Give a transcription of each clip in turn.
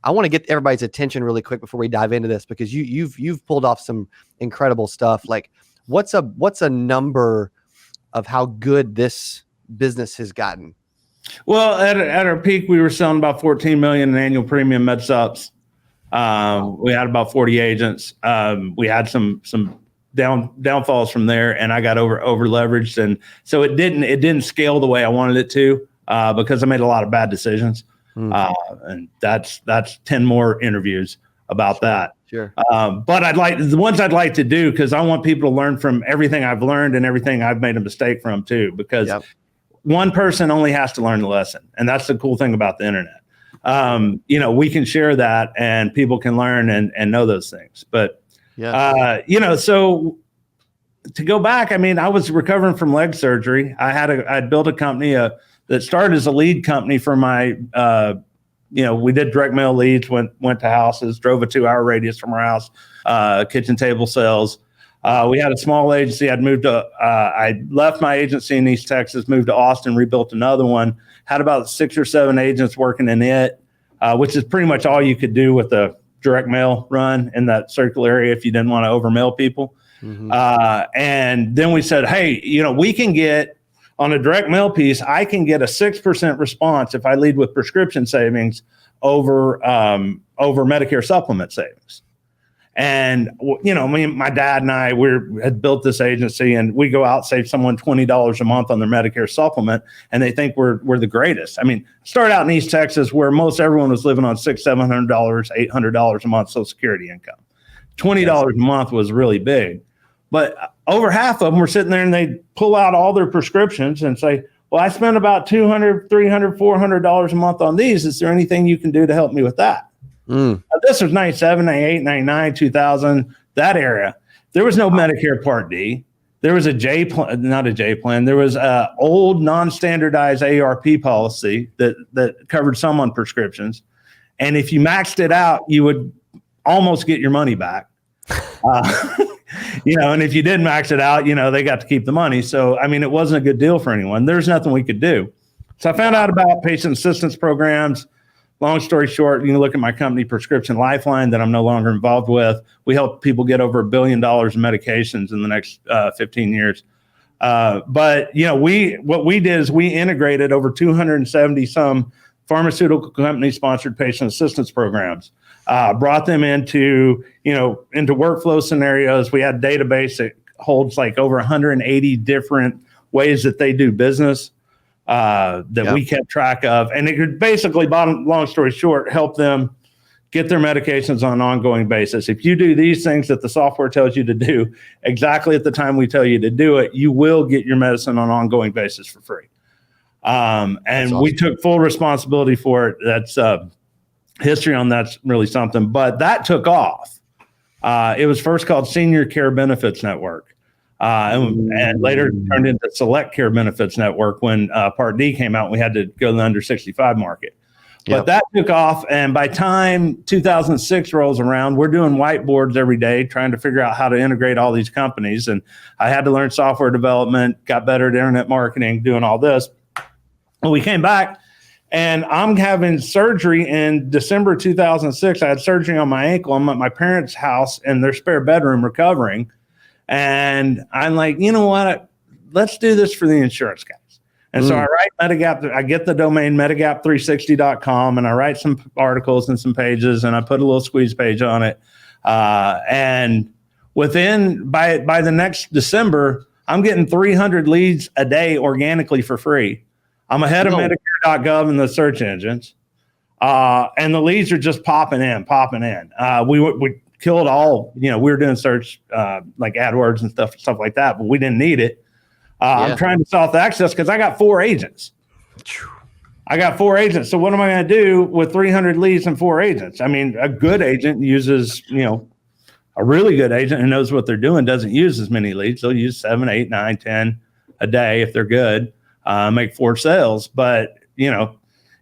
I want to get everybody's attention really quick before we dive into this, because you've pulled off some incredible stuff. Like, what's a number of how good this business has gotten? Well, at our peak, we were selling about 14 million in annual premium med subs. We had about 40 agents. We had some downfalls from there, and I got over leveraged, and so it didn't scale the way I wanted it to, because I made a lot of bad decisions. And that's 10 more interviews about that. Sure. But the ones I'd like to do, because I want people to learn from everything I've learned and everything I've made a mistake from too, because one person only has to learn the lesson. And that's the cool thing about the internet. We can share that and people can learn and know those things. But, so to go back, I mean, I was recovering from leg surgery. I'd built a company that started as a lead company for my, we did direct mail leads, went to houses, drove a 2-hour radius from our house, kitchen table sales. We had a small agency. I left my agency in East Texas, moved to Austin, rebuilt another one, had about 6 or 7 agents working in it, which is pretty much all you could do with a direct mail run in that circle area if you didn't want to overmail people. And then we said, hey, we can get on a direct mail piece, I can get a 6% response if I lead with prescription savings over Medicare supplement savings. And, my dad and I, had built this agency, and we go out, save someone $20 a month on their Medicare supplement, and they think we're the greatest. I mean, start out in East Texas where most everyone was living on $600, $700, $800 a month Social Security income. $20 a month was really big. But over half of them were sitting there and they pull out all their prescriptions and say, well, I spend about $200, $300, $400 a month on these. Is there anything you can do to help me with that? This was 97, 98, 99, 2000, that era. There was no Medicare Part D. There was not a J plan. There was an old non-standardized AARP policy that covered some on prescriptions. And if you maxed it out, you would almost get your money back. And if you didn't max it out, they got to keep the money. So, I mean, it wasn't a good deal for anyone. There's nothing we could do. So I found out about patient assistance programs. Long story short, you can look at my company, Prescription Lifeline, that I'm no longer involved with. We help people get over $1 billion in medications in the next 15 years. But what we did is we integrated over 270 some pharmaceutical company sponsored patient assistance programs, brought them into workflow scenarios. We had a database that holds like over 180 different ways that they do business. That we kept track of, and it could basically, long story short, help them get their medications on an ongoing basis. If you do these things that the software tells you to do exactly at the time we tell you to do it, you will get your medicine on an ongoing basis for free. And awesome. We took full responsibility for it. That's history on that's really something, but that took off. It was first called Senior Care Benefits Network. And later turned into Select Care Benefits Network when Part D came out. We had to go to the under 65 market. But that took off. And by time 2006 rolls around, we're doing whiteboards every day, trying to figure out how to integrate all these companies. And I had to learn software development, got better at internet marketing, doing all this. When we came back, and I'm having surgery in December 2006. I had surgery on my ankle. I'm at my parents' house in their spare bedroom recovering. And I'm like, you know what? Let's do this for the insurance guys. And so I write Medigap. I get the domain medigap360.com, and I write some articles and some pages, and I put a little squeeze page on it. And by the next December, I'm getting 300 leads a day organically for free. I'm ahead of Medicare.gov in the search engines. And the leads are just popping in. We killed all, we were doing search like AdWords and stuff like that, but we didn't need it. I'm trying to solve the access because I got 4 agents. So what am I going to do with 300 leads and 4 agents? I mean, a good agent uses, a really good agent who knows what they're doing doesn't use as many leads. They'll use 7, 8, 9, 10 a day if they're good, make 4 sales. But,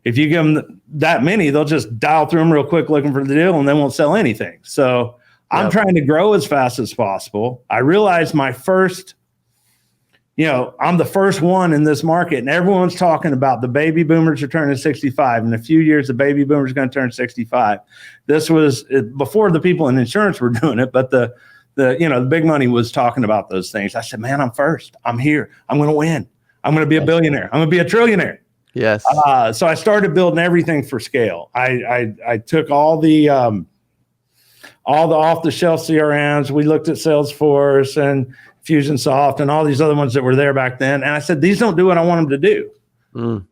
if you give them that many, they'll just dial through them real quick looking for the deal and they won't sell anything. So I'm trying to grow as fast as possible. I realized my first I'm the first one in this market, and everyone's talking about the baby boomers are turning 65. In a few years, the baby boomers are going to turn 65. This was before the people in insurance were doing it, but the big money was talking about those things. I said, man, I'm first. I'm here. I'm going to win. I'm going to be a billionaire. I'm going to be a trillionaire. Yes. So I started building everything for scale. I took all the off-the-shelf CRMs. We looked at Salesforce and Fusionsoft and all these other ones that were there back then. And I said, these don't do what I want them to do.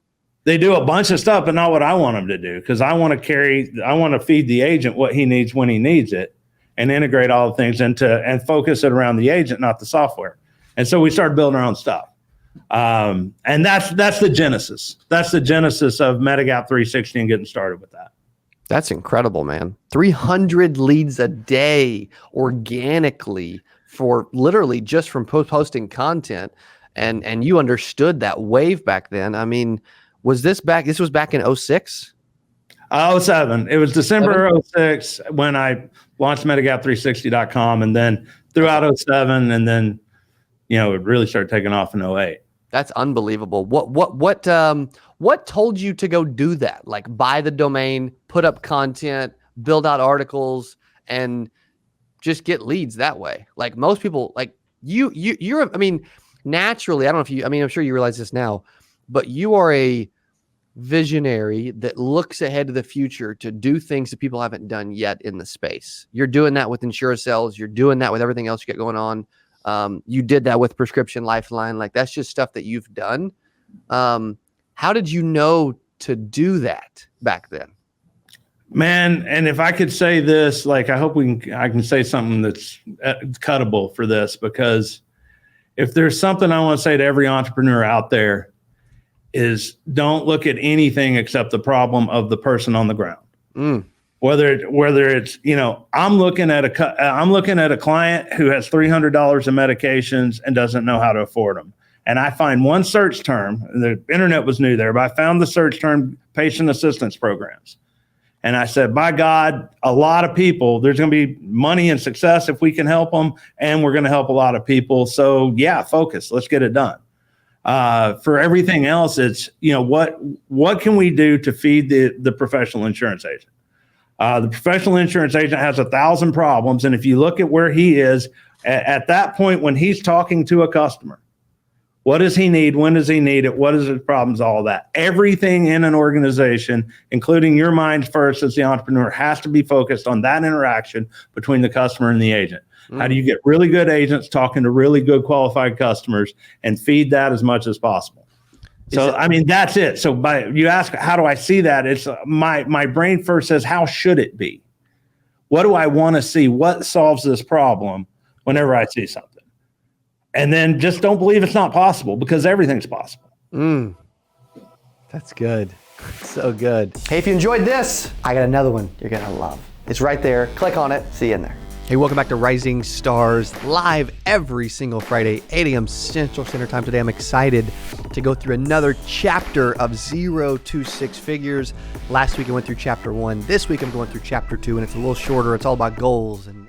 They do a bunch of stuff, but not what I want them to do. Because I want to feed the agent what he needs when he needs it, and integrate all the things and focus it around the agent, not the software. And so we started building our own stuff. And that's the genesis. That's the genesis of Medigap 360 and getting started with that. That's incredible, man. 300 leads a day organically for literally just from posting content. And you understood that wave back then. I mean, this was back in 06? 07. It was December 06 when I launched Medigap360.com, and then throughout 07, and then it really started taking off in 08. That's unbelievable. What told you to go do that? Like buy the domain, put up content, build out articles, and just get leads that way. Like most people, like you're, I mean, naturally, I don't know if I'm sure you realize this now, but you are a visionary that looks ahead to the future to do things that people haven't done yet in the space. You're doing that with InsureSales. You're doing that with everything else you get going on. You did that with Prescription Lifeline. Like that's just stuff that you've done. How did you know to do that back then? Man, and if I could say this, like I hope I can say something that's cuttable for this, because if there's something I want to say to every entrepreneur out there is don't look at anything except the problem of the person on the ground. Whether it's, I'm looking at a client who has $300 of medications and doesn't know how to afford them. And I find one search term, the internet was new there, but I found the search term patient assistance programs. And I said, by God, a lot of people, there's going to be money and success if we can help them. And we're going to help a lot of people. So yeah, focus, let's get it done. For everything else, it's, what can we do to feed the professional insurance agent? The professional insurance agent has 1,000 problems. And if you look at where he is at that point, when he's talking to a customer, what does he need? When does he need it? What is his problems? All that. Everything in an organization, including your mind first as the entrepreneur, has to be focused on that interaction between the customer and the agent. How do you get really good agents talking to really good qualified customers and feed that as much as possible? So, that's it. So you ask, how do I see that? It's my brain first says, how should it be? What do I want to see? What solves this problem whenever I see something? And then just don't believe it's not possible, because everything's possible. That's good. So good. Hey, if you enjoyed this, I got another one you're going to love. It's right there. Click on it. See you in there. Hey, welcome back to Rising Stars, live every single Friday, 8 a.m. Central Standard Time. Today, I'm excited to go through another chapter of 0 to 6 figures. Last week, I went through chapter 1. This week, I'm going through chapter 2, and it's a little shorter. It's all about goals and